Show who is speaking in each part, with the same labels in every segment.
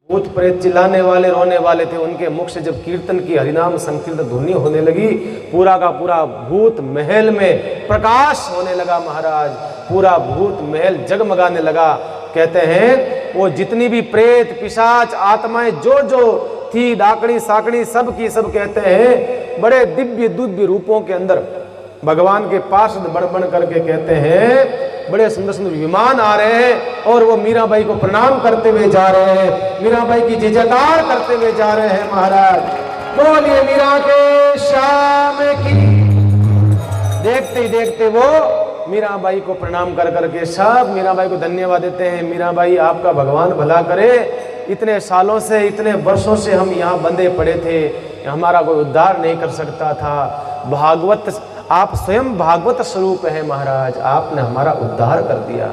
Speaker 1: भूत प्रेत चिल्लाने वाले रोने वाले थे, उनके मुख से जब कीर्तन की हरिनाम संकीर्तन ध्वनि होने लगी, पूरा का पूरा भूत महल में प्रकाश होने लगा महाराज। पूरा भूत महल जगमगाने लगा। कहते हैं वो जितनी भी प्रेत पिशाच आत्माएं जो जो थी, डाकड़ी साकड़ी सब की सब, कहते हैं बड़े दिव्य दिव्य रूपों के अंदर भगवान के पास बढ़ बढ़ करके कहते हैं बड़े सुंदर सुंदर विमान आ रहे हैं और वो मीराबाई को प्रणाम करते हुए जा रहे हैं, मीराबाई की जय जयकार करते हुए जा रहे हैं महाराज। बोलिए मीरा के श्याम की। देखते ही देखते वो मीराबाई को प्रणाम कर करके सब मीराबाई को धन्यवाद देते हैं। मीराबाई आपका भगवान भला करे, इतने सालों से इतने वर्षों से हम यहाँ बंधे पड़े थे, हमारा कोई उद्धार नहीं कर सकता था। भागवत आप स्वयं भागवत स्वरूप है महाराज, आपने हमारा उद्धार कर दिया।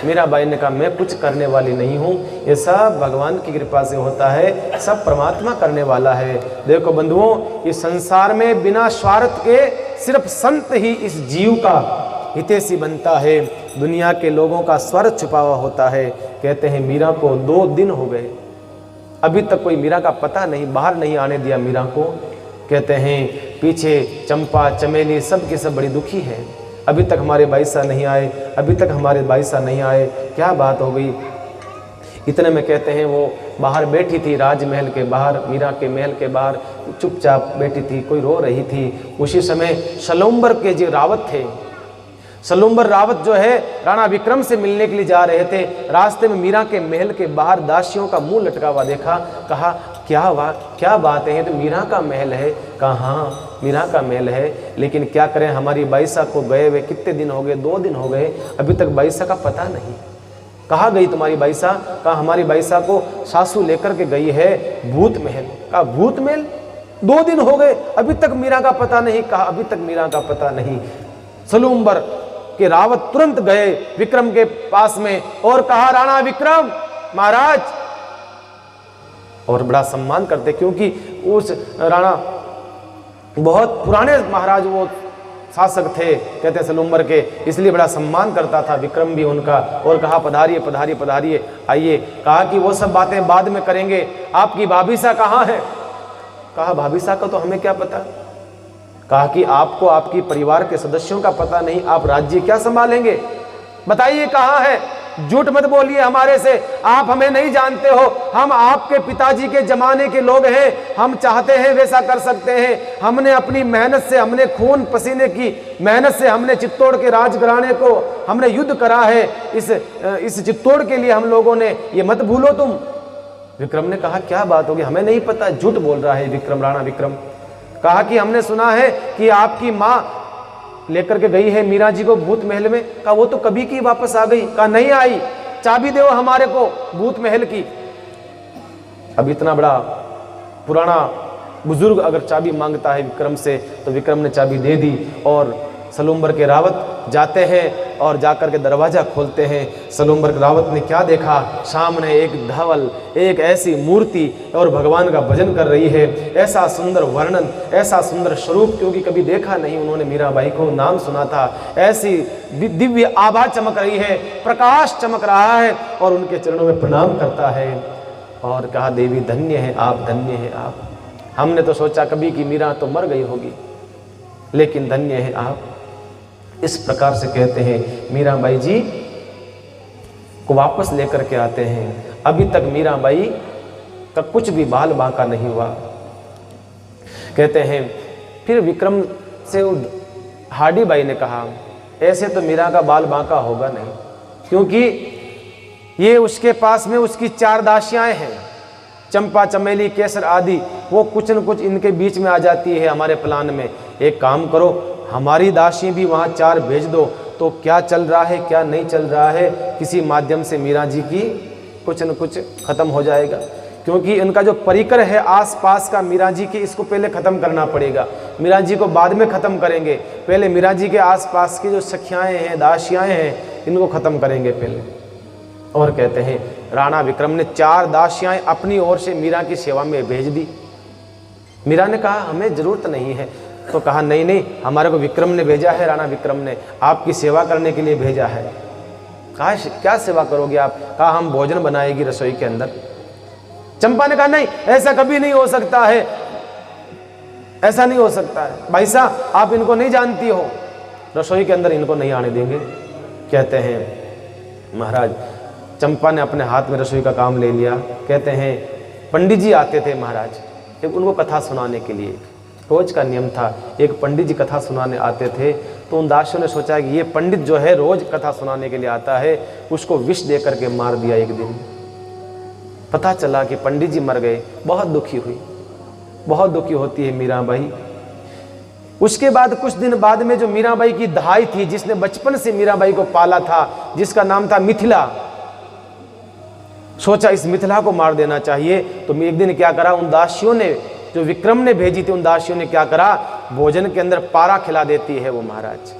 Speaker 1: मीराबाई ने कहा मैं कुछ करने वाली नहीं हूँ, ये सब भगवान की कृपा से होता है, सब परमात्मा करने वाला है। देखो बंधुओं, इस संसार में बिना स्वार्थ के सिर्फ संत ही इस जीव का हितैषी बनता है, दुनिया के लोगों का स्वार्थ छुपा हुआ होता है। कहते हैं मीरा को 2 दिन हो गए, अभी तक कोई मीरा का पता नहीं, बाहर नहीं आने दिया मीरा को। कहते हैं पीछे चंपा चमेली सब के सब बड़ी दुखी है, अभी तक हमारे भाई साहब नहीं आए, अभी तक हमारे भाई साहब नहीं आए, क्या बात हो गई। इतने में कहते हैं वो बाहर बैठी थी, राजमहल के बाहर, मीरा के महल के बाहर चुपचाप बैठी थी, कोई रो रही थी। उसी समय सलुम्बर के जो रावत थे, सलुम्बर रावत जो है राणा विक्रम से मिलने के लिए जा रहे थे, रास्ते में मीरा के महल के बाहर दासियों का मुंह लटका हुआ देखा। कहा क्या बात है, तो मीरा का महल है। कहा हाँ मीरा का महल है, लेकिन क्या करें, हमारी बाईसा को गए हुए कितने दिन हो गए, 2 दिन हो गए, अभी तक बाईसा का पता नहीं। कहाँ गई तुम्हारी बाईसा? कहा हमारी बाईसा को सासू लेकर के गई है भूत महल। कहा भूत महल, 2 दिन हो गए, अभी तक मीरा का पता नहीं। कहा अभी तक मीरा का पता नहीं। सलुम्बर के रावत तुरंत गए विक्रम के पास में और कहा राणा विक्रम महाराज, और बड़ा सम्मान करते क्योंकि उस राणा बहुत पुराने महाराज वो शासक थे, कहते हैं सलुम्बर के, इसलिए बड़ा सम्मान करता था विक्रम भी उनका। और कहा पधारिए पधारिए पधारिए आइए। कहा कि वो सब बातें बाद में करेंगे, आपकी भाभीसा कहाँ है? कहा भाभीसा का तो हमें क्या पता। कहा कि आपको आपकी परिवार के सदस्यों का पता नहीं, आप राज्य क्या संभालेंगे, बताइए कहाँ है। झूठ मत बोलिए हमारे से, आप हमें नहीं जानते हो, हम आपके पिताजी के जमाने के लोग हैं, हम चाहते हैं वैसा कर सकते हैं। हमने अपनी मेहनत से, हमने खून पसीने की मेहनत से हमने चित्तौड़ के राजघराने को हमने युद्ध करा है, इस चित्तौड़ के लिए हम लोगों ने, ये मत भूलो तुम। विक्रम ने कहा क्या बात होगी, हमें नहीं पता। झूठ बोल रहा है विक्रम, राणा विक्रम। कहा कि हमने सुना है कि आपकी माँ लेकर के गई है मीरा जी को भूत महल में। कहा वो तो कभी की वापस आ गई। कहा नहीं आई, चाबी दो हमारे को भूत महल की। अब इतना बड़ा पुराना बुजुर्ग अगर चाबी मांगता है विक्रम से, तो विक्रम ने चाबी दे दी और सलुम्बर के रावत जाते हैं और जाकर के दरवाजा खोलते हैं। सलुम्बर के रावत ने क्या देखा, सामने एक धवल, एक ऐसी मूर्ति और भगवान का भजन कर रही है। ऐसा सुंदर वर्णन, ऐसा सुंदर स्वरूप क्योंकि कभी देखा नहीं उन्होंने मीराबाई को, नाम सुना था। ऐसी दिव्य आभा चमक रही है, प्रकाश चमक रहा है और उनके चरणों में प्रणाम करता है और कहा देवी धन्य है आप, धन्य है आप। हमने तो सोचा कभी कि मीरा तो मर गई होगी, लेकिन धन्य है आप। इस प्रकार से कहते हैं मीराबाई जी को वापस लेकर के आते हैं। अभी तक मीराबाई का कुछ भी बाल बांका नहीं हुआ। कहते हैं फिर विक्रम से हाडी बाई ने कहा ऐसे तो मीरा का बाल बांका होगा नहीं, क्योंकि ये उसके पास में उसकी 4 दासियां हैं, चंपा चमेली केसर आदि, वो कुछ न कुछ इनके बीच में आ जाती है हमारे प्लान में। एक काम करो, हमारी दासी भी वहाँ 4 भेज दो, तो क्या चल रहा है क्या नहीं चल रहा है किसी माध्यम से मीरा जी की कुछ न कुछ खत्म हो जाएगा। क्योंकि इनका जो परिकर है आसपास का मीरा जी के, इसको पहले ख़त्म करना पड़ेगा। मीरा जी को बाद में ख़त्म करेंगे, पहले मीरा जी के आसपास की जो सखियाएँ हैं, दासियाएँ हैं, इनको ख़त्म करेंगे पहले। और कहते हैं राणा विक्रम ने 4 दासियाएँ अपनी ओर से मीरा की सेवा में भेज दी। मीरा ने कहा हमें ज़रूरत नहीं है, तो कहा नहीं नहीं, हमारे को विक्रम ने भेजा है, राणा विक्रम ने आपकी सेवा करने के लिए भेजा है। कहा क्या सेवा करोगे आप? कहा हम भोजन बनाएगी रसोई के अंदर। चंपा ने कहा नहीं, ऐसा कभी नहीं हो सकता है, ऐसा नहीं हो सकता है। भाई साहब आप इनको नहीं जानती हो, रसोई के अंदर इनको नहीं आने देंगे। कहते हैं महाराज, चंपा ने अपने हाथ में रसोई का काम ले लिया। कहते हैं पंडित जी आते थे महाराज, एक उनको कथा सुनाने के लिए, रोज का नियम था, एक पंडित जी कथा सुनाने आते थे। तो उन दासियों ने सोचा कि ये पंडित जो है रोज कथा सुनाने के लिए आता है, उसको विष दे करके मार दिया। एक दिन पता चला कि पंडित जी मर गए, बहुत दुखी हुई, बहुत दुखी होती है मीराबाई। उसके बाद कुछ दिन बाद में जो मीराबाई की दहाई थी, जिसने बचपन से मीराबाई को पाला था, जिसका नाम था मिथिला, सोचा इस मिथिला को मार देना चाहिए। तो एक दिन क्या करा, उन दासियों ने जो विक्रम ने भेजी थी, उन दासियों ने क्या करा, भोजन के अंदर पारा खिला देती है वो महाराज।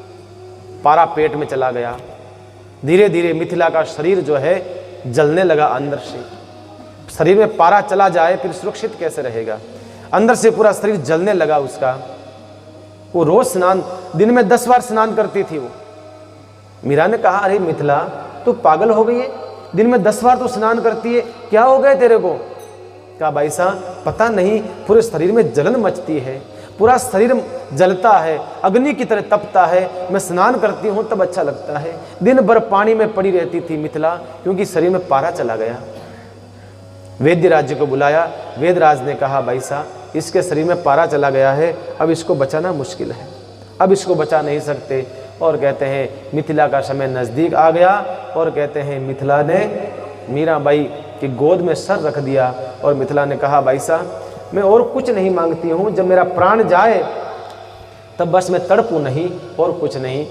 Speaker 1: पारा पेट में चला गया, धीरे धीरे मिथिला का शरीर जो है जलने लगा अंदर से। शरीर में पारा चला जाए फिर सुरक्षित कैसे रहेगा, अंदर से पूरा शरीर जलने लगा उसका। वो रोज स्नान, दिन में 10 बार स्नान करती थी वो। मीरा ने कहा अरे मिथिला तू पागल हो गई है, दिन में 10 बार तो स्नान करती है, क्या हो गया तेरे को? कहा भाई साहब पता नहीं, पूरे शरीर में जलन मचती है, पूरा शरीर जलता है, अग्नि की तरह तपता है, मैं स्नान करती हूँ तब अच्छा लगता है। दिन भर पानी में पड़ी रहती थी मिथिला, क्योंकि शरीर में पारा चला गया। वैद्यराज को बुलाया, वेदराज ने कहा भाई साहब इसके शरीर में पारा चला गया है, अब इसको बचाना मुश्किल है, अब इसको बचा नहीं सकते। और कहते हैं मिथिला का समय नज़दीक आ गया, और कहते हैं मिथिला ने मीराबाई की गोद में सर रख दिया, और मिथिला ने कहा भाई साहब मैं और कुछ नहीं मांगती हूँ, जब मेरा प्राण जाए तब बस मैं तड़पूं नहीं, और कुछ नहीं।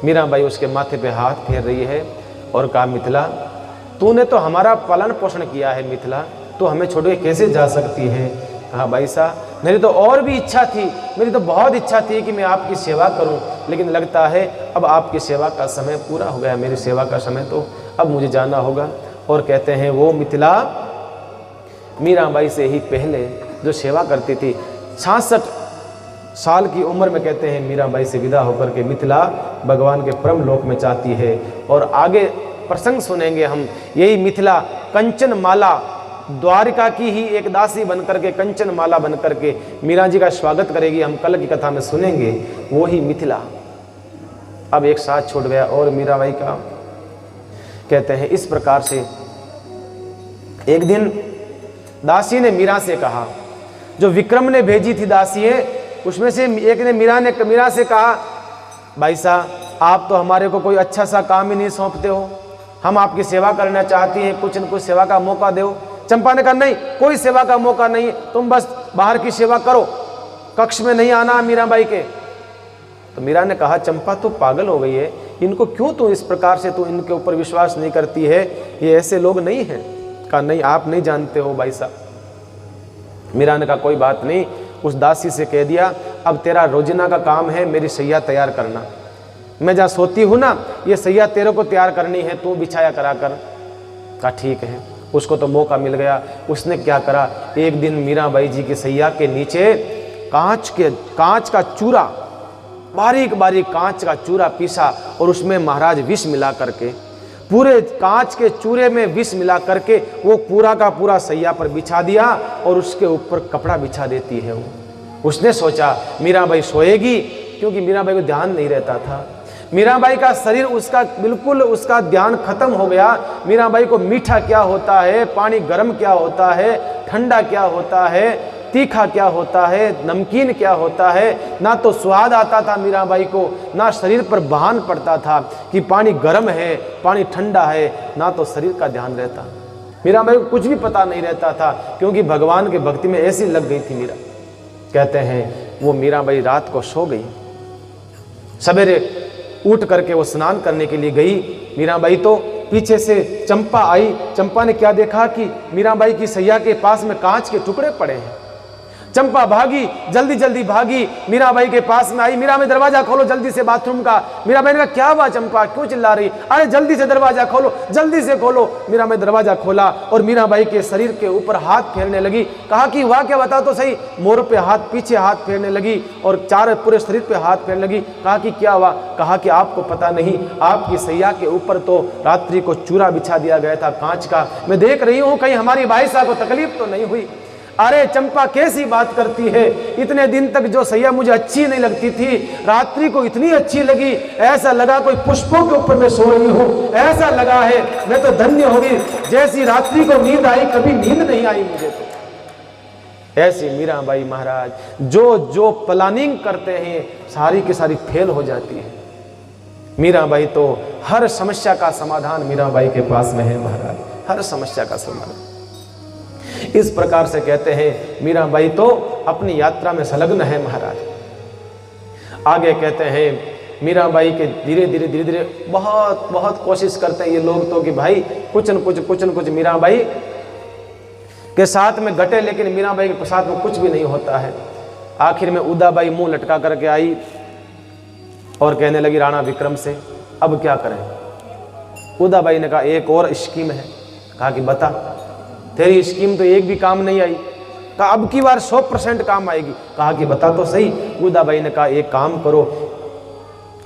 Speaker 1: मीराबाई उसके माथे पे हाथ फेर रही है और कहा मिथिला तूने तो हमारा पालन पोषण किया है मिथिला, तो हमें छोड़ के कैसे जा सकती है? कहा भाई साहब मेरी तो और भी इच्छा थी, मेरी तो बहुत इच्छा थी कि मैं आपकी सेवा करूं, लेकिन लगता है अब आपकी सेवा का समय पूरा हो गया, मेरी सेवा का समय तो अब मुझे जाना होगा। और कहते हैं वो मिथिला मीराबाई से ही पहले जो सेवा करती थी, 66 साल की उम्र में कहते हैं मीराबाई से विदा होकर के मिथिला भगवान के परम लोक में जाती है। और आगे प्रसंग सुनेंगे हम, यही मिथिला कंचन माला, द्वारिका की ही एक दासी बनकर के, कंचन माला बनकर के मीरा जी का स्वागत करेगी, हम कल की कथा में सुनेंगे। वो ही मिथिला अब एक साथ छूट गया और मीराबाई का। कहते हैं इस प्रकार से एक दिन दासी ने मीरा से कहा, जो विक्रम ने भेजी थी दासी है, उसमें से एक ने मीरा से कहा भाई साहब आप तो हमारे को कोई अच्छा सा काम ही नहीं सौंपते हो, हम आपकी सेवा करना चाहती हैं, कुछ न कुछ सेवा का मौका दो। चंपा ने कहा नहीं, कोई सेवा का मौका नहीं, तुम बस बाहर की सेवा करो, कक्ष में नहीं आना मीराबाई के। तो मीरा ने कहा चंपा तो पागल हो गई है, इनको क्यों तू इस प्रकार से तू इनके ऊपर विश्वास नहीं करती है, ये ऐसे लोग नहीं हैं। कहा नहीं आप नहीं जानते हो भाई साहब। मीरा ने कहा कोई बात नहीं, उस दासी से कह दिया अब तेरा रोजाना का काम है मेरी सैया तैयार करना, मैं जहाँ सोती हूँ ना ये सैया तेरे को तैयार करनी है, तू बिछाया करा कर। कहा ठीक है। उसको तो मौका मिल गया, उसने क्या करा, एक दिन मीराबाई जी की सैया के नीचे कांच का चूरा, बारीक बारीक कांच का चूरा पीसा और उसमें महाराज विष मिला करके, पूरे कांच के चूरे में विष मिला करके वो पूरा का पूरा सैया पर बिछा दिया और उसके ऊपर कपड़ा बिछा देती है वो। उसने सोचा मीराबाई सोएगी, क्योंकि मीराबाई को ध्यान नहीं रहता था, मीराबाई का शरीर उसका बिल्कुल उसका ध्यान खत्म हो गया। मीराबाई को मीठा क्या होता है, पानी गर्म क्या होता है, ठंडा क्या होता है, तीखा क्या होता है, नमकीन क्या होता है, ना तो स्वाद आता था मीराबाई को, ना शरीर पर भान पड़ता था कि पानी गर्म है पानी ठंडा है, ना तो शरीर का ध्यान रहता। मीराबाई को कुछ भी पता नहीं रहता था, क्योंकि भगवान के भक्ति में ऐसी लग गई थी मीरा। कहते हैं वो मीराबाई रात को सो गई, सवेरे उठ करके वो स्नान करने के लिए गई। मीराबाई तो पीछे से चंपा आई, चंपा ने क्या देखा कि मीराबाई की सैया के पास में कांच के टुकड़े पड़े हैं। चंपा भागी, जल्दी जल्दी भागी, मीराबाई के पास में आई। मीरा में दरवाजा खोलो जल्दी से बाथरूम का। मीराबाई ने कहा क्या हुआ चंपा, क्यों चिल्ला रही? अरे जल्दी से दरवाजा खोलो, जल्दी से खोलो। मीरा में दरवाजा खोला और मीराबाई के शरीर के ऊपर हाथ फेरने लगी। कहा कि वाह क्या, बता तो सही। मोर पे हाथ, पीछे हाथ फेरने लगी और चार पूरे शरीर पे हाथ फेरने लगी। कहा कि क्या हुआ? कहा कि आपको पता नहीं, आपकी सैया के ऊपर तो रात्रि को चूरा बिछा दिया गया था कांच का। मैं देख रही हूं कहीं हमारी भाई साहब को तकलीफ तो नहीं हुई। अरे चंपा कैसी बात करती है, इतने दिन तक जो सैया मुझे अच्छी नहीं लगती थी, रात्रि को इतनी अच्छी लगी, ऐसा लगा कोई पुष्पों के ऊपर मैं सो रही हूँ, ऐसा लगा है मैं तो धन्य हो गई, जैसी रात्रि को नींद आई कभी नींद नहीं आई मुझे तो। ऐसी मीराबाई महाराज जो जो प्लानिंग करते हैं सारी की सारी फेल हो जाती है। मीराबाई तो हर समस्या का समाधान मीराबाई के पास में है महाराज, हर समस्या का समाधान। इस प्रकार से कहते हैं मीराबाई तो अपनी यात्रा में संलग्न है महाराज। आगे कहते हैं मीराबाई के धीरे धीरे बहुत बहुत कोशिश करते हैं ये लोग तो कि भाई कुछ न कुछ मीराबाई के साथ में घटे, लेकिन मीराबाई के साथ में कुछ भी नहीं होता है। आखिर में उदाबाई मुंह लटका करके आई और कहने लगी राणा विक्रम से अब क्या करें। उदाबाई ने कहा एक और स्कीम है। कहा कि बता। तेरी स्कीम तो एक भी काम नहीं आई। कहा अब की बार 100% काम आएगी। कहा कि बता तो सही। उदाबाई ने कहा एक काम करो।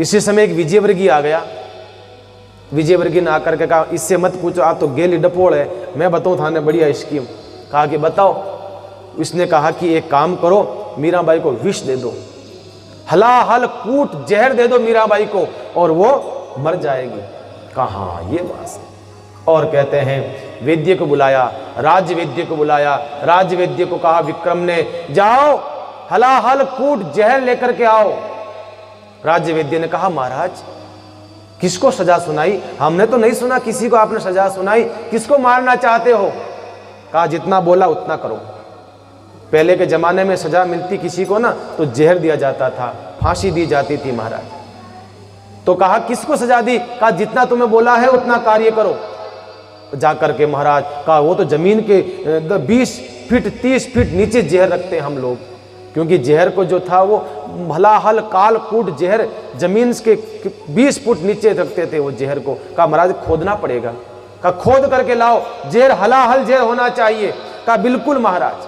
Speaker 1: इसी समय एक विजयवर्गीय आ गया। विजयवर्गीय ने आकर के कहा इससे मत पूछो, आप तो गेली डपोड़ है, मैं बताऊं थाने बढ़िया स्कीम। कहा कि बताओ। इसने कहा कि एक काम करो, मीराबाई को विष दे दो, हलाहल कूट जहर दे दो मीराबाई को और वो मर जाएगी। कहा ये बात। और कहते हैं वैद्य को बुलाया, राज्य वैद्य को बुलाया। राज्य वैद्य को कहा विक्रम ने जाओ हलाहल कूट जहर लेकर के आओ। राज्य वैद्य ने कहा महाराज किसको सजा सुनाई? हमने तो नहीं सुना किसी को आपने सजा सुनाई, किसको मारना चाहते हो? कहा जितना बोला उतना करो। पहले के जमाने में सजा मिलती किसी को ना तो जहर दिया जाता था, फांसी दी जाती थी महाराज। तो कहा किसको सजा दी? कहा जितना तुम्हें बोला है उतना कार्य करो। जाकर के महाराज कहा वो तो जमीन के 20 फीट 30 फीट नीचे जहर रखते हैं हम लोग, क्योंकि जहर को जो था वो हलाहल काल कूट जहर जमीन के 20 फुट नीचे रखते थे वो जहर को। कहा महाराज खोदना पड़ेगा। कहा खोद करके लाओ, जहर हलाहल जहर होना चाहिए। कहा बिल्कुल महाराज।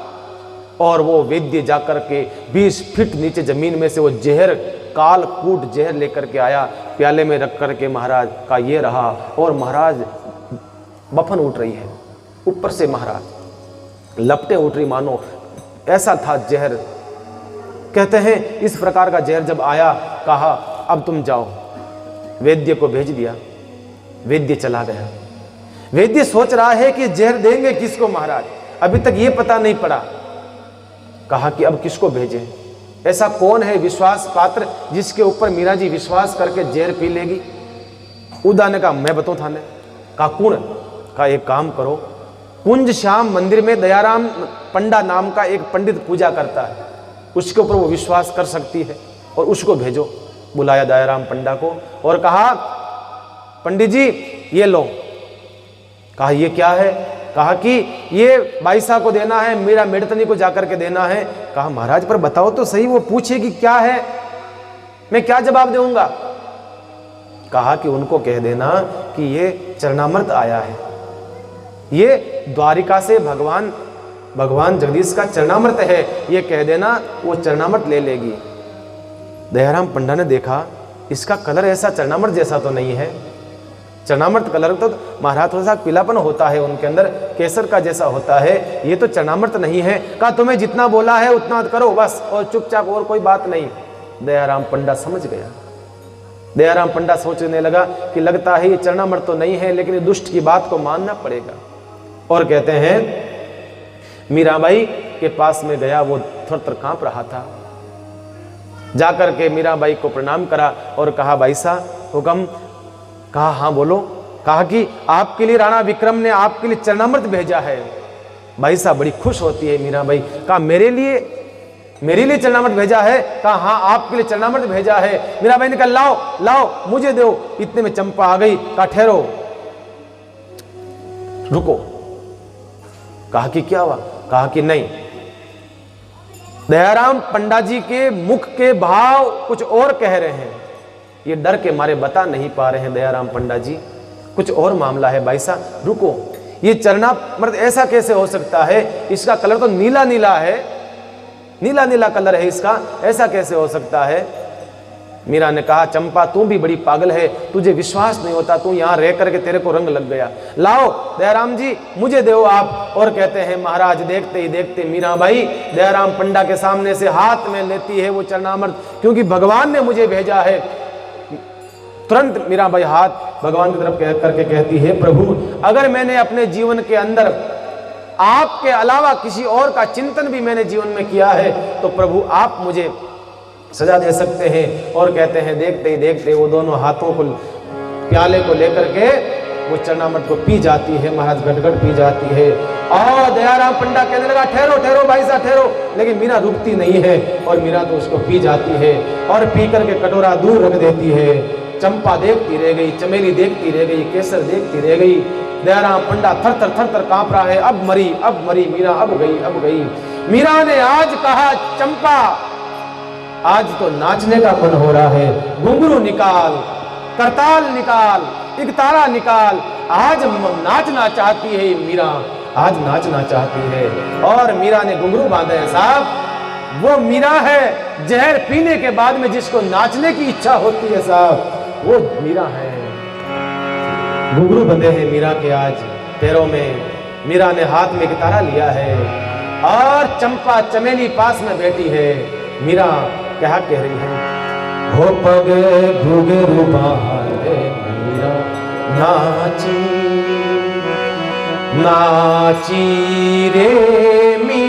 Speaker 1: और वो वैद्य जाकर के 20 फीट नीचे जमीन में से वो जहर काल कूट जहर लेकर के आया, प्याले में रख करके महाराज का ये रहा। और महाराज बफन उठ रही है ऊपर से, महाराज लपटें उठ रही मानो, ऐसा था जहर। कहते हैं इस प्रकार का जहर जब आया, कहा अब तुम जाओ। वैद्य को भेज दिया, वैद्य चला गया। वैद्य सोच रहा है कि जहर देंगे किसको महाराज, अभी तक ये पता नहीं पड़ा। कहा कि अब किसको भेजें, ऐसा कौन है विश्वास पात्र जिसके ऊपर मीरा जी विश्वास करके जहर पी लेगी। उदा ने कहा मैं बताऊं थाने। कहा कौन? कहा एक काम करो, कुंज श्याम मंदिर में दयाराम पंडा नाम का एक पंडित पूजा करता है, उसके ऊपर वो विश्वास कर सकती है और उसको भेजो। बुलाया दयाराम पंडा को और कहा पंडित जी ये लो। कहा ये क्या है? कहा कि ये बाईसा को देना है, मेरा मेड़तनी को जाकर के देना है। कहा महाराज पर बताओ तो सही, वो पूछेगी क्या है, मैं क्या जवाब दूंगा? कहा कि उनको कह देना कि ये चरणामृत आया है, ये द्वारिका से भगवान जगदीश का चरणामृत है, ये कह देना, वो चरणामृत ले लेगी। दयाराम पंडा ने देखा इसका कलर ऐसा चरणामृत जैसा तो नहीं है। चरणामृत कलर तो महाराज थोड़ा सा पीलापन होता है उनके अंदर, केसर का जैसा होता है, ये तो चरणामृत नहीं है। कहा तुम्हें जितना बोला है उतना करो बस, और चुपचाप, और कोई बात नहीं। दयाराम पंडा समझ गया। दयाराम पंडा सोचने लगा कि लगता है ये चरणामृत तो नहीं है, लेकिन दुष्ट की बात को मानना पड़ेगा। और कहते हैं मीराबाई के पास में गया, वो थर-थर कांप रहा था। जाकर के मीराबाई को प्रणाम करा और कहा भाई साहब हुक्म। कहा हाँ बोलो। कहा कि आपके लिए राणा विक्रम ने आपके लिए चरणामृत भेजा है। भाई साहब बड़ी खुश होती है मीराबाई। कहा मेरे लिए चरणामृत भेजा है? कहा हाँ आपके लिए चरणामृत भेजा है। मीराबाई ने कहा लाओ लाओ मुझे दो। इतने में चंपा आ गई। कहा ठहरो, रुको। कहा कि क्या हुआ? कहा कि नहीं, दयाराम पंडा जी के मुख के भाव कुछ और कह रहे हैं, ये डर के मारे बता नहीं पा रहे हैं दयाराम पंडा जी, कुछ और मामला है भाई साहब, रुको। ये चरणामृत ऐसा कैसे हो सकता है, इसका कलर तो नीला नीला है, नीला नीला कलर है इसका, ऐसा कैसे हो सकता है। मीरा ने कहा, चंपा तू भी बड़ी पागल है, तुझे विश्वास नहीं होता, तू यहाँ रह करके तेरे को रंग लग गया, लाओ दयाराम जी मुझे दो आप। और कहते हैं महाराज देखते ही देखते मीरा बाई दयाराम पंडा के सामने से हाथ में लेती है वो चरणामृत, क्योंकि भगवान ने मुझे भेजा है। तुरंत मीरा बाई हाथ भगवान की तरफ करके कहती है, प्रभु अगर मैंने अपने जीवन के अंदर आपके अलावा किसी और का चिंतन भी मैंने जीवन में किया है तो प्रभु आप मुझे सजा दे सकते हैं। और कहते हैं देखते ही देखते वो दोनों हाथों को प्याले को लेकर के वो चरणामृत को पी जाती है, महाराज गटगट पी जाती है। और दयाराम पंडा कहने लगा, ठहरो ठहरो भाई साहब ठहरो, लेकिन मीरा रुकती नहीं है और मीरा तो उसको पी जाती है और पी करके कटोरा दूर रख देती है। चंपा देखती रह गई, चमेली देखती रह गई, केसर देखती रह गई। दयाराम पंडा थर थर कांप रहा है, अब मरी मीरा, अब गई। मीरा ने आज कहा, चंपा आज तो नाचने का मन हो रहा है, घुंघरू निकाल, करताल निकाल, एक तारा निकाल, आज नाचना चाहती है मीरा, आज नाचना चाहती है। और मीरा ने घुंघरू बांधे हैं साहब, वो मीरा है जहर पीने के बाद में जिसको नाचने की इच्छा होती है साहब, वो मीरा है। घुंघरू बंधे हैं मीरा के आज पैरों में, मीरा ने हाथ में एक तारा लिया है और चंपा चमेली पास में बैठी है। मीरा क्या कह रही है, हो पगे घुंघरू बांधे मीरा नाची नाची रे मी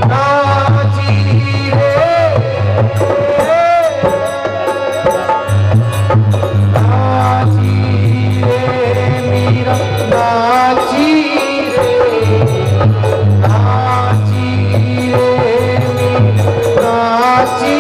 Speaker 1: नाची रे नाची रे मीरा नाची रे नाची रे नाची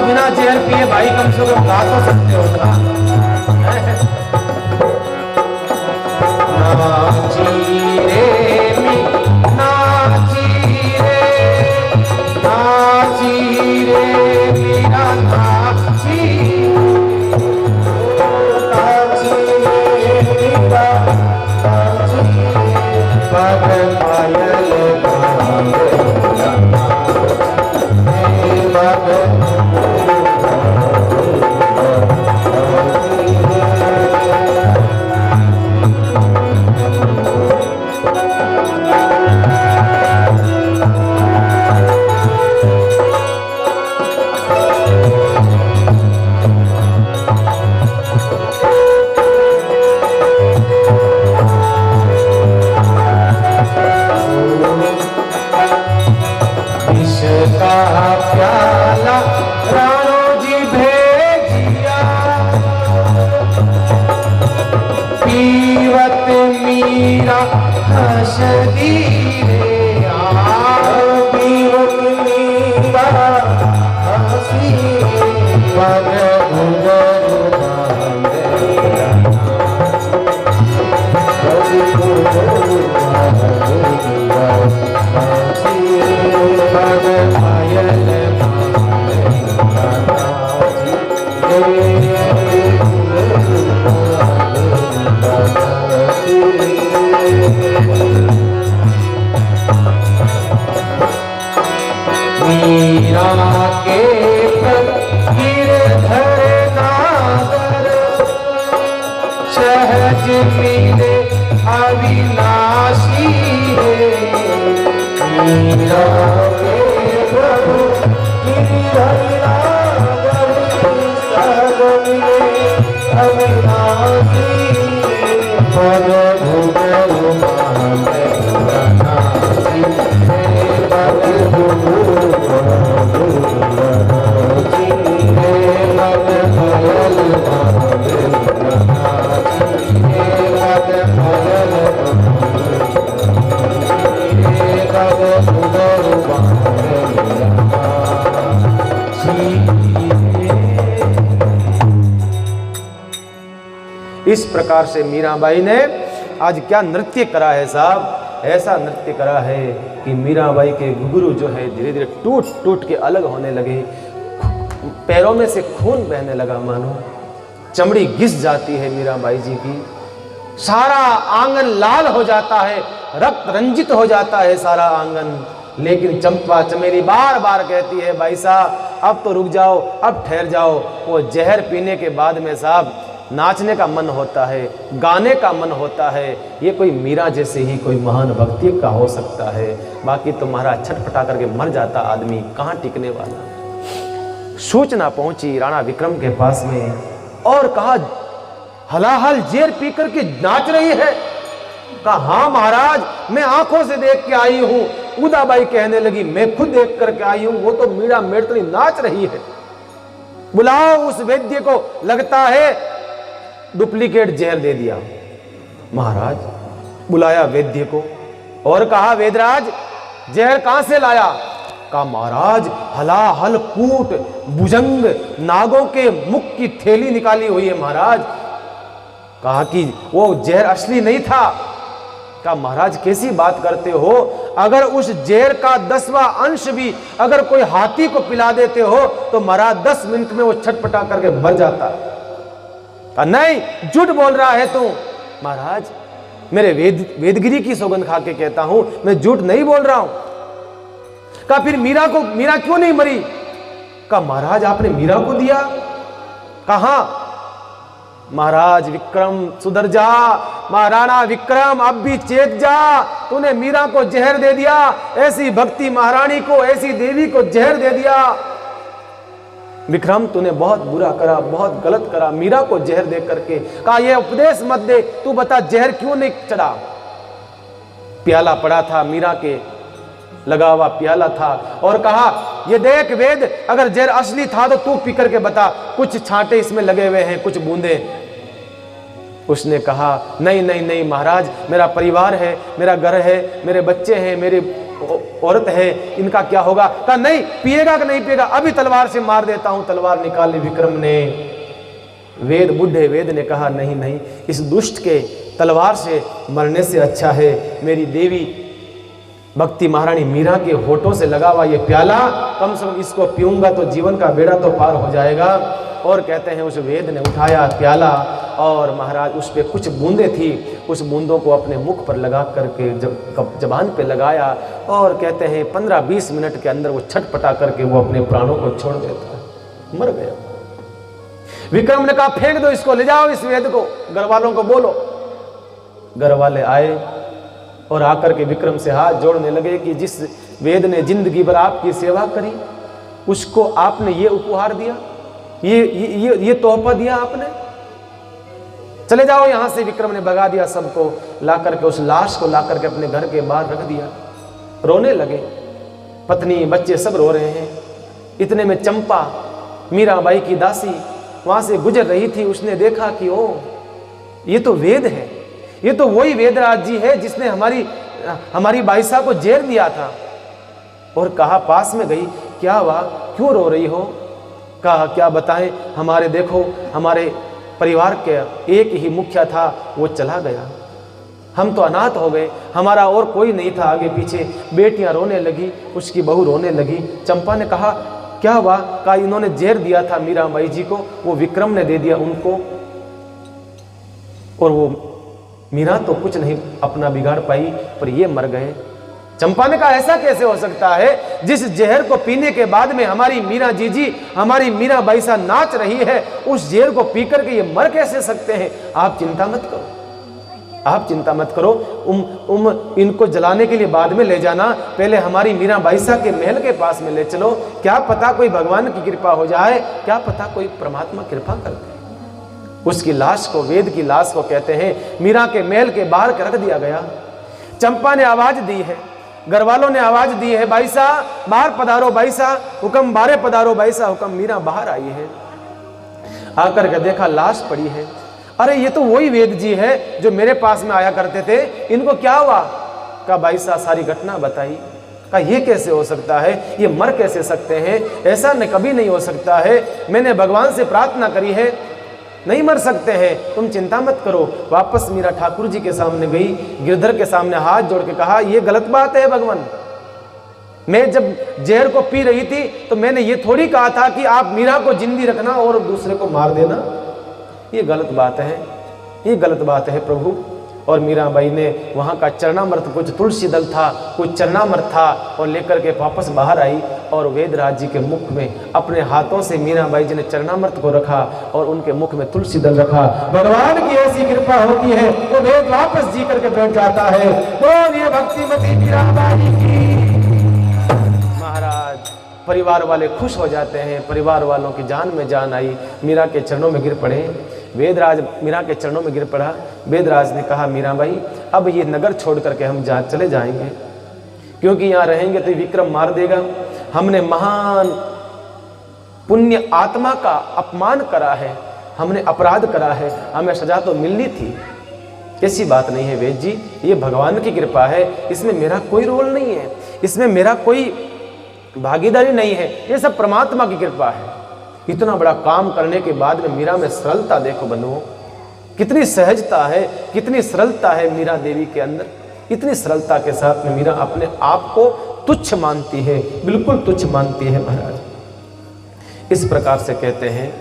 Speaker 1: बिना जहर पिए भाई कम से कम गा तो सकते हो ना। नाची रे मी नाची रे मीरा नाची नाची रे मीरा नाची पग पायल हंसी पग घुंघरू बांधे कभी घुंघरू बांधूंगा हंसी पग पायल मीरा के गिरधर नागर सहज मिले अविनाशी मीरा के प्रभु गिरधर नागर सहज मिले अविनाशी पग घुंघरू बांधे अविनाशी पग घुंघरू इस प्रकार से मीराबाई ने आज क्या नृत्य करा है साहब, ऐसा नृत्य करा है कि मीराबाई के घुंघरू जो है धीरे धीरे टूट टूट के अलग होने लगे, पैरों में से खून बहने लगा, मानो चमड़ी घिस जाती है मीराबाई जी की, सारा आंगन लाल हो जाता है, रक्त रंजित हो जाता है सारा आंगन। लेकिन चंपा चमेली बार बार कहती है भाई साहब अब तो रुक जाओ, अब ठहर जाओ। वो जहर पीने के बाद में साहब नाचने का मन होता है, गाने का मन होता है, ये कोई मीरा जैसे ही कोई महान भक्ति का हो सकता है, बाकी तो महाराज छटपटा करके मर जाता आदमी, कहाँ टिकने वाला। सूचना पहुंची राणा विक्रम के पास में और कहा हलाहल जेर पी करके नाच रही है। कहा हाँ महाराज मैं आंखों से देख के आई हूं। उदाबाई कहने लगी मैं खुद देख करके आई हूं, वो तो मीरा मेड़तनी नाच रही है, बुलाओ उस वैद्य को, लगता है डुप्लीकेट जहर दे दिया। महाराज बुलाया वैद्य को और कहा वेदराज जहर कहां से लाया। कहा महाराज हलाहल कूट भुजंग नागों के मुख की थैली निकाली हुई है महाराज। कहा कि वो जहर असली नहीं था। कहा महाराज कैसी बात करते हो, अगर उस जहर का 10वां अंश भी अगर कोई हाथी को पिला देते हो तो महाराज 10 मिनट में वो छटपटा करके मर जाता। कहा नहीं झूठ बोल रहा है तू। महाराज मेरे वेदगिरी की सौगंध खा के कहता हूं मैं झूठ नहीं बोल रहा हूं। कहा फिर मीरा क्यों नहीं मरी। कहा महाराज आपने मीरा को दिया। कहा महाराज विक्रम सुधर जा, महाराणा विक्रम अब भी चेत जा, तूने मीरा को जहर दे दिया, ऐसी भक्ति महारानी को, ऐसी देवी को जहर दे दिया। विक्रम तूने बहुत बुरा करा, बहुत गलत करा, मीरा को जहर दे करके। कहा ये उपदेश मत दे, तू बता जहर क्यों नहीं चढ़ा। प्याला पड़ा था, मीरा के लगा हुआ प्याला था और कहा ये देख वेद अगर जहर असली था तो तू पी करके बता, कुछ छांटे इसमें लगे हुए हैं, कुछ बूंदे। उसने कहा नहीं नहीं नहीं महाराज मेरा परिवार है, मेरा घर है, मेरे बच्चे हैं, मेरी औरत है, इनका क्या होगा। कहा नहीं पिएगा कि नहीं पिएगा, अभी तलवार से मार देता हूं। तलवार निकाली विक्रम ने। बूढ़े वेद ने कहा नहीं नहीं इस दुष्ट के तलवार से मरने से अच्छा है मेरी देवी भक्ति महारानी मीरा के होठों से लगा हुआ ये प्याला, कम से कम इसको पीऊंगा तो जीवन का बेड़ा तो पार हो जाएगा। और कहते हैं उस वेद ने उठाया प्याला और महाराज उस पे कुछ बूंदे थी, उस बूंदों को अपने मुख पर लगा करके जबान पे लगाया और कहते हैं 15-20 मिनट के अंदर वो छटपटा करके वो अपने प्राणों को छोड़ देता है, मर गया। विक्रम ने कहा फेंक दो इसको, ले जाओ इस वेद को, घर वालों को बोलो। घर वाले आए और आकर के विक्रम से हाथ जोड़ने लगे कि जिस वेद ने जिंदगी भर आपकी सेवा करी उसको आपने ये उपहार दिया, ये तोहफा दिया आपने, चले जाओ यहां से। विक्रम ने भगा दिया सबको, ला करके उस लाश को ला करके अपने घर के बाहर रख दिया। रोने लगे, पत्नी बच्चे सब रो रहे हैं। इतने में चंपा मीराबाई की दासी वहां से गुजर रही थी। उसने देखा कि ओ ये तो वेद है, ये तो वही वेदराज जी है जिसने हमारी बाईसा को जेर दिया था। और कहा पास में गई क्या हुआ, क्यों रो रही हो? कहा क्या बताएं, हमारे देखो हमारे परिवार के एक ही मुखिया था, वो चला गया, हम तो अनाथ हो गए, हमारा और कोई नहीं था आगे पीछे। बेटियां रोने लगी, उसकी बहू रोने लगी। चंपा ने कहा क्या हुआ? कहा इन्होंने जहर दिया था मीराबाई जी को, वो विक्रम ने दे दिया उनको, और वो मीरा तो कुछ नहीं अपना बिगाड़ पाई, पर ये मर गए। चंपा ने कहा ऐसा कैसे हो सकता है, जिस जहर को पीने के बाद में हमारी मीरा जी हमारी मीराबाई सा नाच रही है, उस जहर को पी करके ये मर कैसे सकते हैं? आप चिंता मत करो, आप चिंता मत करो, इनको जलाने के लिए बाद में ले जाना, पहले हमारी मीराबाई सा के महल के पास में ले चलो, क्या पता कोई भगवान की कृपा हो जाए, क्या पता कोई परमात्मा कृपा कर दे। उसकी लाश को, वेद की लाश को कहते हैं, मीरा के महल के बाहर रख दिया गया। चंपा ने आवाज दी है, घर वालों ने आवाज दी है, भाई साहब बाहर पधारो, भाई साहब हुक्म बारे पधारो, भाई साहब हुक्म। मीरा बाहर आई है, आकर के देखा लाश पड़ी है। अरे ये तो वही वेद जी है जो मेरे पास में आया करते थे, इनको क्या हुआ? कहा भाई साहब सारी घटना बताई। कहा ये कैसे हो सकता है, ये मर कैसे सकते हैं? ऐसा न कभी नहीं हो सकता है, मैंने भगवान से प्रार्थना करी है, नहीं मर सकते हैं, तुम चिंता मत करो। वापस मीरा ठाकुर जी के सामने गई, गिरधर के सामने हाथ जोड़ के कहा ये गलत बात है भगवान, मैं जब जहर को पी रही थी तो मैंने ये थोड़ी कहा था कि आप मीरा को जिंदी रखना और दूसरे को मार देना, ये गलत बात है, ये गलत बात है प्रभु। और मीराबाई ने वहाँ का चरणामृत, कुछ तुलसी दल था, कुछ चरणामृत था, और लेकर के वापस बाहर आई और वेदराज जी के मुख में अपने हाथों से मीराबाई जी ने चरणामृत को रखा और उनके मुख में तुलसी दल रखा। भगवान की ऐसी कृपा होती है वो वेद वापस जी करके बैठ जाता है। तो ये भक्तिमती मीराबाई की। महाराज परिवार वाले खुश हो जाते हैं, परिवार वालों की जान में जान आई, मीरा के चरणों में गिर पड़े। वेदराज मीरा के चरणों में गिर पड़ा। वेदराज ने कहा मीराबाई अब ये नगर छोड़ करके हम चले जाएंगे, क्योंकि यहाँ रहेंगे तो विक्रम मार देगा। हमने महान पुण्य आत्मा का अपमान करा है, हमने अपराध करा है, हमें सजा तो मिलनी थी। ऐसी बात नहीं है वेद जी, ये भगवान की कृपा है, इसमें मेरा कोई रोल नहीं है, इसमें मेरा कोई भागीदारी नहीं है, ये सब परमात्मा की कृपा है। इतना बड़ा काम करने के बाद में मीरा में सरलता देखो बंधुओं, कितनी सहजता है, कितनी सरलता है मीरा देवी के अंदर। इतनी सरलता के साथ में मीरा अपने आप को तुच्छ मानती है, बिल्कुल तुच्छ मानती है महाराज। इस प्रकार से कहते हैं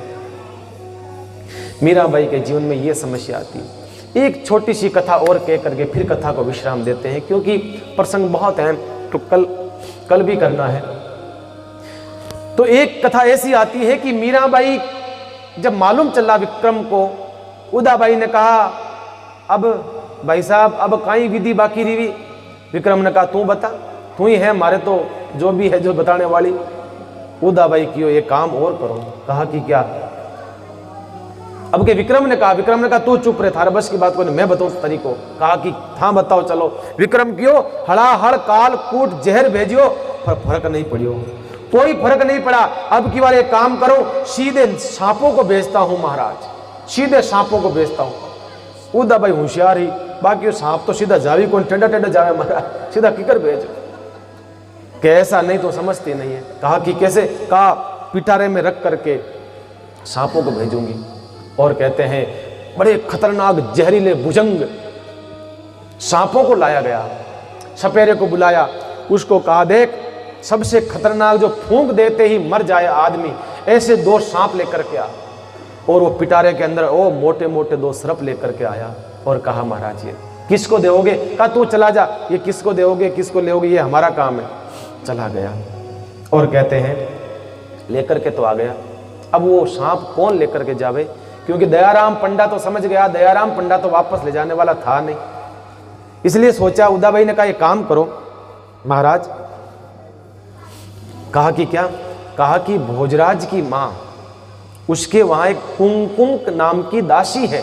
Speaker 1: मीराबाई के जीवन में यह समस्या आती। एक छोटी सी कथा और कह करके फिर कथा को विश्राम देते हैं, क्योंकि प्रसंग बहुत हैं तो कल भी करना है। तो एक कथा ऐसी आती है कि मीराबाई जब मालूम चला विक्रम को, उदाबाई ने कहा अब भाई साहब अब काई विधि बाकी रही। विक्रम ने कहा तू बता, तू ही है हमारे तो जो भी है जो बताने वाली। उदाबाई की ये काम और करो। कहा कि क्या? अब के विक्रम ने कहा तू चुप रहे, थारे बस की बात को नहीं, मैं बताऊं तरीको। कहा कि हाँ बताओ चलो। विक्रम क्यों हड़ाहड़ काल कूट जहर भेजियो, पर फर्क नहीं पड़ियो, कोई फर्क नहीं पड़ा। अब की बार एक काम करो, सीधे सांपों को भेजता हूं महाराज, सीधे सांपों को भेजता हूं। उदाबाई होशियार ही, बाकी सांप तो सीधा जावी कौन टेढ़ा टेढ़ा जावे महाराज, सीधा किकर भेज। कैसा नहीं तो समझती नहीं है। कहा कि कैसे? कहा पिटारे में रख करके सांपों को भेजूंगी। और कहते हैं बड़े खतरनाक जहरीले भुजंग सांपों को लाया गया, सपेरे को बुलाया, उसको कहा देख सबसे खतरनाक जो फूंक देते ही मर जाए आदमी, ऐसे 2 सांप लेकर के आ। और वो पिटारे के अंदर वो मोटे मोटे 2 सर्प लेकर के आया और कहा महाराज ये किसको दोगे? कहा तू चला जा, ये किसको दोगे किसको लोगे, ये हमारा काम है। चला गया और कहते हैं लेकर के तो आ गया। अब वो सांप कौन लेकर के जावे, क्योंकि दयाराम पंडा तो समझ गया, दयाराम पंडा तो वापस ले जाने वाला था नहीं। इसलिए सोचा, उदाबाई ने कहा ये काम करो महाराज। कहा कि क्या? कहा कि भोजराज की माँ, उसके वहां एक कुमकुम नाम की दासी है,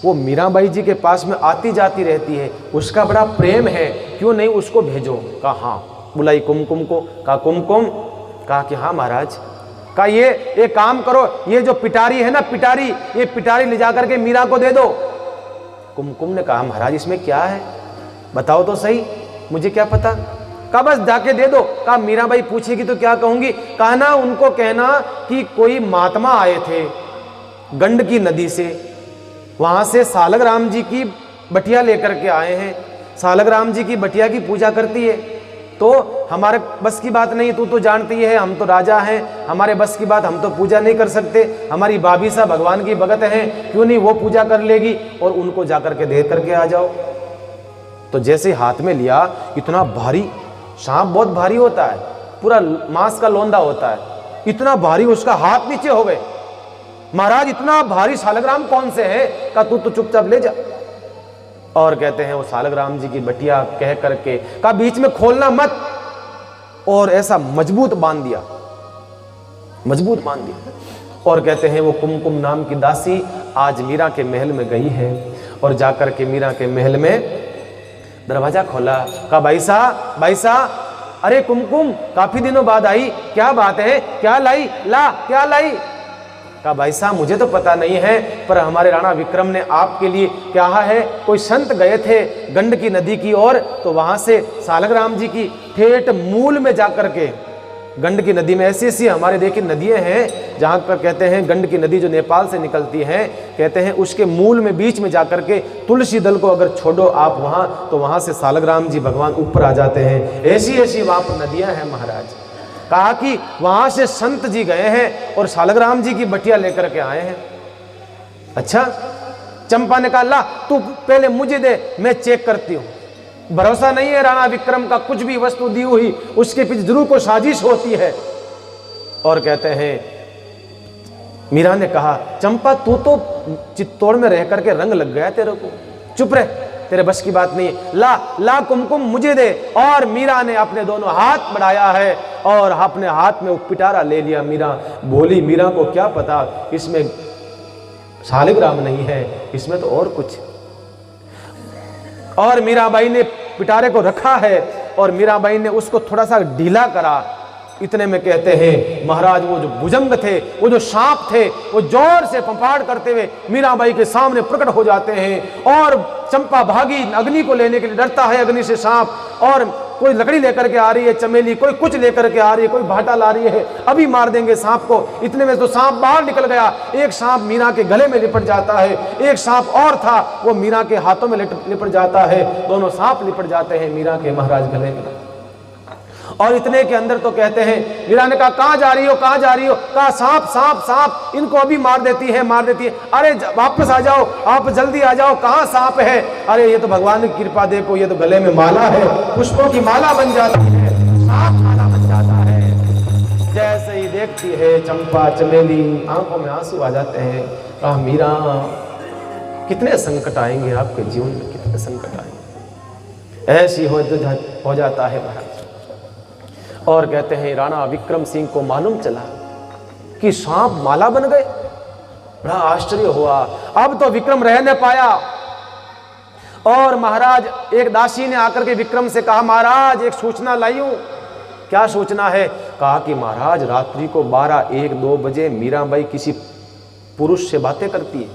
Speaker 1: वो मीराबाई जी के पास में आती जाती रहती है, उसका बड़ा प्रेम है, क्यों नहीं उसको भेजो। कहा हाँ। बुलाई कुमकुम को। कहा कुमकुम? कहा कि हाँ महाराज। कहा ये काम करो, ये जो पिटारी है ना पिटारी, ये पिटारी ले जाकर के मीरा को दे दो। कुमकुम ने कहा महाराज इसमें क्या है, बताओ तो सही, मुझे क्या पता। कहा बस जाके दे दो। कहा मीराबाई पूछेगी तो क्या कहूंगी? कहा ना उनको कहना कि कोई महात्मा आए थे गंड की नदी से, वहां से सालग्राम जी की बटिया लेकर के आए हैं, सालग्राम जी की बटिया की पूजा करती है, तो हमारे बस की बात नहीं, तू तो जानती है हम तो राजा हैं, हमारे बस की बात, हम तो पूजा नहीं कर सकते, हमारी भाभी साहब भगवान की भगत हैं, क्यों नहीं वो पूजा कर लेगी, और उनको जाकर के दे करके आ जाओ। तो जैसे हाथ में लिया, इतना भारी सांप, बहुत भारी होता है, पूरा मांस का लोंदा होता है, इतना भारी, उसका हाथ नीचे हो गए। महाराज इतना भारी सालग्राम कौन से है? का तू तो चुपचाप ले जा। और कहते हैं वो सालग्राम जी की बटिया कह करके का बीच में खोलना मत, और ऐसा मजबूत बांध दिया, मजबूत बांध दिया। और कहते हैं वो कुमकुम नाम की दासी आज मीरा के महल में गई है, और जाकर के मीरा के महल में दरवाजा खोला। कहा भाई साहब, अरे कुमकुम काफी दिनों बाद आई, क्या बात है, क्या लाई? ला क्या लाई? कहा भाई साहब मुझे तो पता नहीं है, पर हमारे राणा विक्रम ने आपके लिए क्या है, कोई संत गए थे गंड की नदी की ओर, तो वहां से सालग्राम जी की ठेठ मूल में जाकर के, गंड की नदी में ऐसी ऐसी हमारे देखिए नदियां हैं जहां पर कहते हैं गंड की नदी जो नेपाल से निकलती है, कहते हैं उसके मूल में बीच में जाकर के तुलसी दल को अगर छोड़ो आप वहां, तो वहां से सालग्राम जी भगवान ऊपर आ जाते हैं। ऐसी ऐसी वहां पर नदियां हैं महाराज। कहा कि वहां से संत जी गए हैं और सालग्राम जी की बटिया लेकर के आए हैं। अच्छा, चंपा ने कहा ला तू पहले मुझे दे, मैं चेक करती हूं। भरोसा नहीं है राणा विक्रम का, कुछ भी वस्तु दी हुई उसके पीछे जरूर कोई साजिश होती है। और कहते हैं मीरा ने कहा चंपा तू तो चित्तौड़ में रह करके रंग लग गया तेरे को, चुप रह, तेरे बस की बात नहीं है, ला कुमकुम मुझे दे। और मीरा ने अपने दोनों हाथ बढ़ाया है और अपने हाथ में वो पिटारा ले लिया। मीरा बोली, मीरा को क्या पता इसमें सालिग्राम नहीं है, इसमें तो और कुछ। और मीराबाई ने पिटारे को रखा है और मीराबाई ने उसको थोड़ा सा ढीला करा। इतने में कहते हैं महाराज वो जो भुजंग थे, वो जो सांप थे, वो जोर से फंफाड़ करते हुए मीराबाई के सामने प्रकट हो जाते हैं। और चंपा भागी, अग्नि को लेने के लिए डरता है अग्नि से सांप, और कोई लकड़ी लेकर के आ रही है चमेली, कोई कुछ लेकर के आ रही है, कोई भाटा ला रही है, अभी मार देंगे सांप को। इतने में तो सांप बाहर निकल गया, एक सांप मीरा के गले में लिपट जाता है, एक सांप और था वो मीरा के हाथों में लिपट जाता है, दोनों सांप लिपट जाते हैं मीरा के महाराज गले में। और इतने के अंदर तो कहते हैं मीरा ने कहा कहां जा रही हो, कहां जा रही हो? कहा सांप सांप सांप, इनको अभी मार देती है, मार देती है। अरे वापस आ जाओ, आप जल्दी आ जाओ, कहां सांप है? अरे ये तो भगवान की कृपा, देखो ये तो गले में माला है, पुष्पों की माला बन जाती है, सांप माला बन जाता है। जैसे ही देखती है चंपा चमेली, आंखों में आंसू आ जाते हैं। कहा मीरा कितने संकट आएंगे आपके जीवन में, कितने संकट आएंगे, ऐसी हो जाता है महाराज। और कहते हैं राणा विक्रम सिंह को मालूम चला कि सांप माला बन गए, बड़ा आश्चर्य हुआ। अब तो विक्रम रह न पाया और महाराज एक दासी ने आकर के विक्रम से कहा महाराज एक सूचना लाई हूं। क्या सूचना है? कहा कि महाराज रात्रि को 12-1-2 बजे मीराबाई किसी पुरुष से बातें करती है,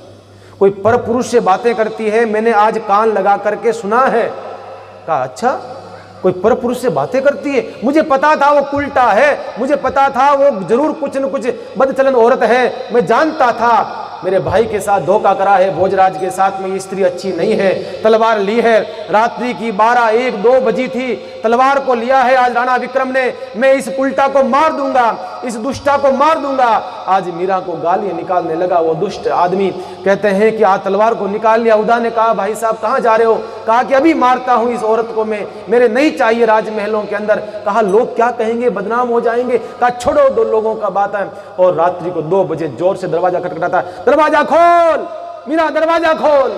Speaker 1: कोई पर पुरुष से बातें करती है, मैंने आज कान लगा करके सुना है। कहा अच्छा, कोई पर पुरुष से बातें करती है? मुझे पता था वो उल्टा है, मुझे पता था वो जरूर कुछ न कुछ बदचलन औरत है, मैं जानता था। मेरे भाई के साथ धोखा करा है, भोजराज के साथ में ये स्त्री अच्छी नहीं है, तलवार ली है, रात्रि की 12-1-2 बजी थी, तलवार को लिया है आज राणा विक्रम ने, मैं इस उल्टा को मार दूंगा, इस दुष्टा को मार दूंगा। आज मीरा को गालियां निकालने लगा वो दुष्ट आदमी। कहते हैं कि आज तलवार को निकाल लिया। उदा ने कहा भाई साहब कहां जा रहे हो? कहा कि अभी मारता हूं इस औरत को मैं, मेरे नहीं चाहिए राजमहलों के अंदर। कहा लोग क्या कहेंगे, बदनाम हो जाएंगे। कहा छोड़ो, 2 लोगों का बात है। और रात्रि को 2 बजे जोर से दरवाजा खटखटाता, दरवाजा खोल मीरा, दरवाजा खोल।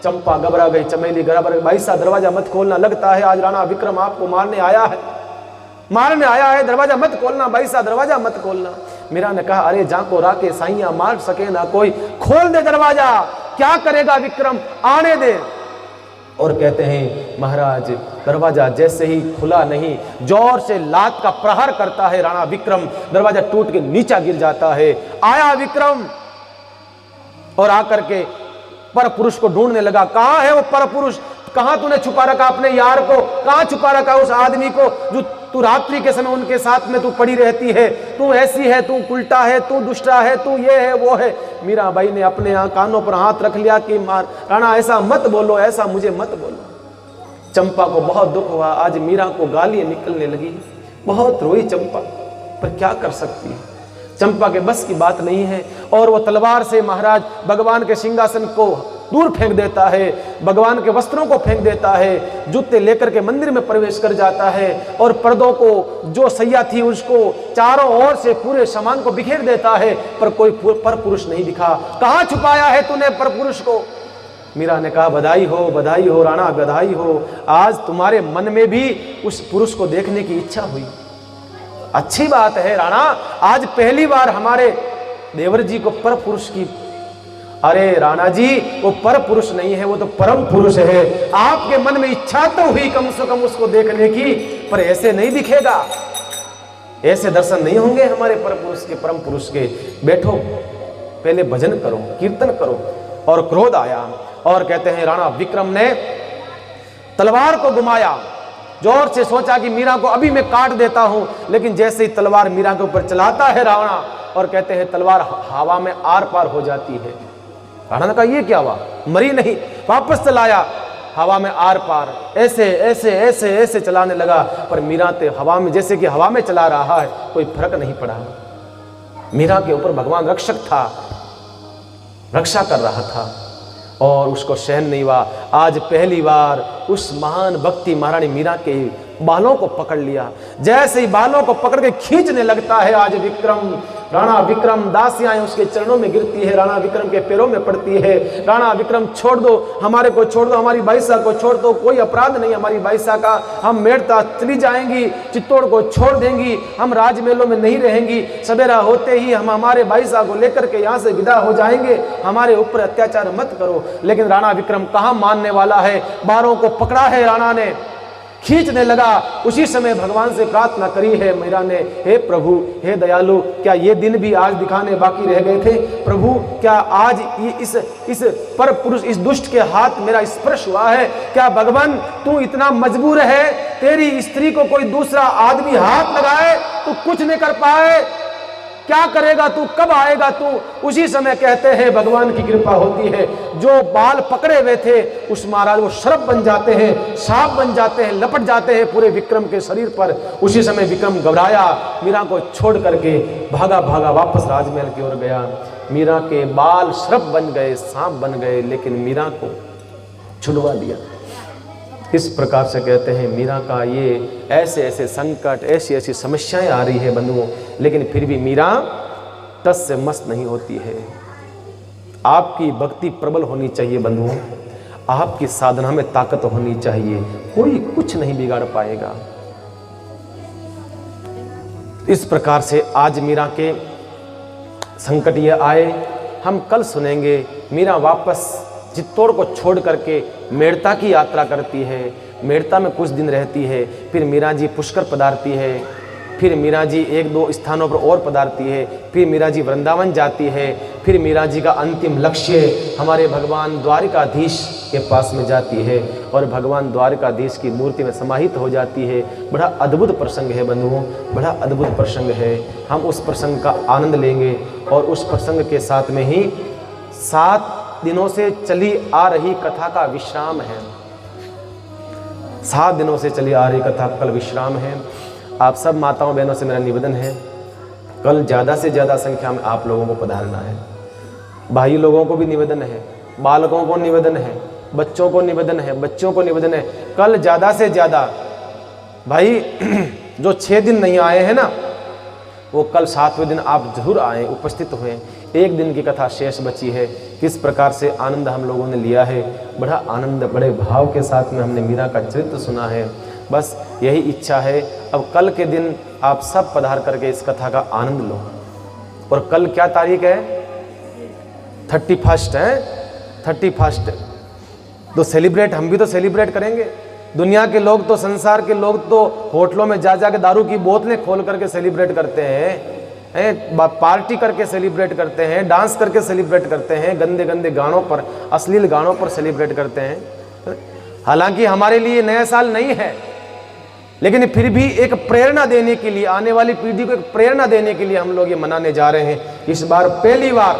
Speaker 1: चंपा घबरा गई, चमेली घबरा गई, भाई साहब दरवाजा मत खोलना, लगता है आज राणा विक्रम आपको मारने आया है, मारने आया है, दरवाजा मत खोलना भाई साहब, दरवाजा मत खोलना। मीरा ने कहा अरे जाको राके साइया मार सके ना कोई, खोल दे दरवाजा, क्या करेगा विक्रम, आने दे। और कहते हैं महाराज दरवाजा जैसे ही खुला नहीं, जोर से लात का प्रहार करता है राणा विक्रम, दरवाजा टूट के नीचा गिर जाता है। आया विक्रम और आकर के पर पुरुष को ढूंढने लगा। कहां है वो पर पुरुष? कहां तूने छुपा रखा अपने यार को, कहां छुपा रखा उस आदमी को जो तू रात्रि के समय उनके साथ में तू पड़ी रहती है, तू ऐसी है, तू उल्टा है, तू दुष्टा है, तू ये है वो है। मीराबाई ने अपने कानों पर हाथ रख लिया कि राणा ऐसा मत बोलो, ऐसा मुझे मत बोलो। चंपा को बहुत दुख हुआ, आज मीरा को गालियां निकलने लगी, बहुत रोई चंपा, पर क्या कर सकती है, चंपा के बस की बात नहीं है। और वो तलवार से महाराज भगवान के सिंहासन को दूर फेंक देता है, भगवान के वस्त्रों को फेंक देता है, जूते लेकर के मंदिर में प्रवेश कर जाता है और पर्दों को, जो सैया थी उसको चारों ओर से पूरे सामान को बिखेर देता है, पर कोई पर पुरुष नहीं दिखा। कहां छुपाया है तूने पर पुरुष को? मीरा ने कहा बधाई हो राणा, बधाई हो, आज तुम्हारे मन में भी उस पुरुष को देखने की इच्छा हुई। अच्छी बात है राणा, आज पहली बार हमारे देवर जी को पर पुरुष की। अरे राणा जी, वो पर पुरुष नहीं है, वो तो परम पुरुष है। आपके मन में इच्छा तो हुई कम से कम उसको देखने की, पर ऐसे नहीं दिखेगा, ऐसे दर्शन नहीं होंगे हमारे पर पुरुष के, परम पुरुष के। बैठो, पहले भजन करो, कीर्तन करो। और क्रोध आया और कहते हैं राणा विक्रम ने तलवार को घुमाया, जोर से सोचा कि मीरा को अभी मैं काट देता हूं, लेकिन जैसे ही तलवार मीरा के ऊपर चलाता है राणा, और कहते हैं तलवार हवा में आर पार हो जाती है। राणा ने कहा ये क्या हुआ, मरी नहीं, वापस चलाया, हवा में आर पार, ऐसे ऐसे ऐसे ऐसे चलाने लगा, पर मीरा ते हवा में, जैसे कि हवा में चला रहा है, कोई फर्क नहीं पड़ा। मीरा के ऊपर भगवान रक्षक था, रक्षा कर रहा था और उसको सहन नहीं हुआ। आज पहली बार उस महान भक्ति महारानी मीरा के बालों को पकड़ लिया, जैसे ही बालों को पकड़ के खींचने लगता है आज विक्रम, राणा विक्रम, दासियां उसके चरणों में गिरती है, राणा विक्रम के पैरों में पड़ती है, राणा विक्रम छोड़ दो, हमारे को छोड़ दो, हमारी बाईसा को छोड़ दो, कोई अपराध नहीं हमारी बाईसा का, हम मेड़ता चली जाएंगी, चित्तौड़ को छोड़ देंगी, हम राजमहलों में नहीं रहेंगी, सवेरा होते ही हम हमारे बाईसा को लेकर के यहाँ से विदा हो जाएंगे, हमारे ऊपर अत्याचार मत करो। लेकिन राणा विक्रम कहाँ मानने वाला है, बालों को पकड़ा है राणा ने, खींचने लगा। उसी समय भगवान से प्रार्थना करी है मीरा ने, हे प्रभु, हे दयालु, क्या ये दिन भी आज दिखाने बाकी रह गए थे? प्रभु, क्या आज ये इस पर पुरुष, इस दुष्ट के हाथ मेरा स्पर्श हुआ है? क्या भगवान तू इतना मजबूर है, तेरी स्त्री को कोई दूसरा आदमी हाथ लगाए तो कुछ नहीं कर पाए? क्या करेगा तू, कब आएगा तू? उसी समय कहते हैं भगवान की कृपा होती है, जो बाल पकड़े हुए थे उस महाराज वो सर्प बन जाते हैं, सांप बन जाते हैं, लपट जाते हैं पूरे विक्रम के शरीर पर। उसी समय विक्रम घबराया, मीरा को छोड़ करके भागा भागा वापस राजमहल की ओर गया। मीरा के बाल सर्प बन गए, सांप बन गए, लेकिन मीरा को छुड़वा दिया। इस प्रकार से कहते हैं मीरा का ये ऐसे ऐसे संकट, ऐसी ऐसी समस्याएं आ रही है बंधुओं, लेकिन फिर भी मीरा टस से मस्त नहीं होती है। आपकी भक्ति प्रबल होनी चाहिए बंधुओं, आपकी साधना में ताकत होनी चाहिए, कोई कुछ नहीं बिगाड़ पाएगा। इस प्रकार से आज मीरा के संकट ये आए। हम कल सुनेंगे मीरा वापस चित्तौड़ को छोड़ करके मेड़ता की यात्रा करती है, मेड़ता में कुछ दिन रहती है, फिर मीरा जी पुष्कर पधारती है, फिर मीरा जी एक दो स्थानों पर और पधारती है, फिर मीरा जी वृंदावन जाती है, फिर मीरा जी का अंतिम लक्ष्य हमारे भगवान द्वारिकाधीश के पास में जाती है और भगवान द्वारिकाधीश की मूर्ति में समाहित हो जाती है। बड़ा अद्भुत प्रसंग है बंधुओं, बड़ा अद्भुत प्रसंग है। हम उस प्रसंग का आनंद लेंगे और उस प्रसंग के साथ में ही 7 दिनों से चली आ रही कथा का विश्राम है। 7 दिनों से चली आ रही कथा कल विश्राम है। आप सब माताओं बहनों से मेरा निवेदन है, कल ज़्यादा से ज़्यादा संख्या में आप लोगों को पधारना है। भाई लोगों को भी निवेदन है, बालकों को निवेदन है, बच्चों को निवेदन है, बच्चों को निवेदन है, कल ज़्यादा से ज़्यादा भाई जो 6 दिन नहीं आए हैं ना, वो कल 7वें दिन आप जरूर आए, उपस्थित हुए। 1 दिन की कथा शेष बची है। किस प्रकार से आनंद हम लोगों ने लिया है, बड़ा आनंद, बड़े भाव के साथ में हमने मीरा का चरित्र सुना है। बस यही इच्छा है, अब कल के दिन आप सब पधार करके इस कथा का आनंद लो। और कल क्या तारीख है? 31 है, 31। तो सेलिब्रेट, हम भी तो सेलिब्रेट करेंगे। दुनिया के लोग तो, संसार के लोग तो होटलों में जा के दारू की बोतलें खोल करके सेलिब्रेट करते हैं, पार्टी करके सेलिब्रेट करते हैं, डांस करके सेलिब्रेट करते हैं, गंदे गंदे गानों पर, अश्लील गानों पर सेलिब्रेट करते हैं। हालांकि हमारे लिए नया साल नहीं है, लेकिन फिर भी एक प्रेरणा देने के लिए, आने वाली पीढ़ी को एक प्रेरणा देने के लिए हम लोग ये मनाने जा रहे हैं। इस बार पहली बार,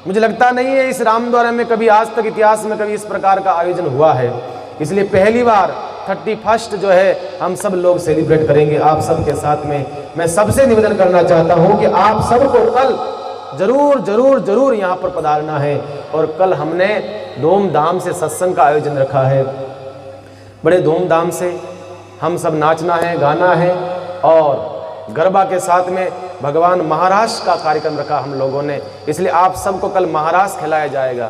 Speaker 1: मुझे लगता नहीं है इस रामद्वारा में कभी आज तक इतिहास में कभी इस प्रकार का आयोजन हुआ है, इसलिए पहली बार 31 जो है हम सब लोग सेलिब्रेट करेंगे आप सबके साथ में। मैं सबसे निवेदन करना चाहता हूं कि आप सबको कल जरूर जरूर जरूर यहाँ पर पधारना है। और कल हमने धूमधाम से सत्संग का आयोजन रखा है, बड़े धूमधाम से हम सब नाचना है, गाना है, और गरबा के साथ में भगवान महाराज का कार्यक्रम रखा हम लोगों ने, इसलिए आप सबको कल महाराज खिलाया जाएगा।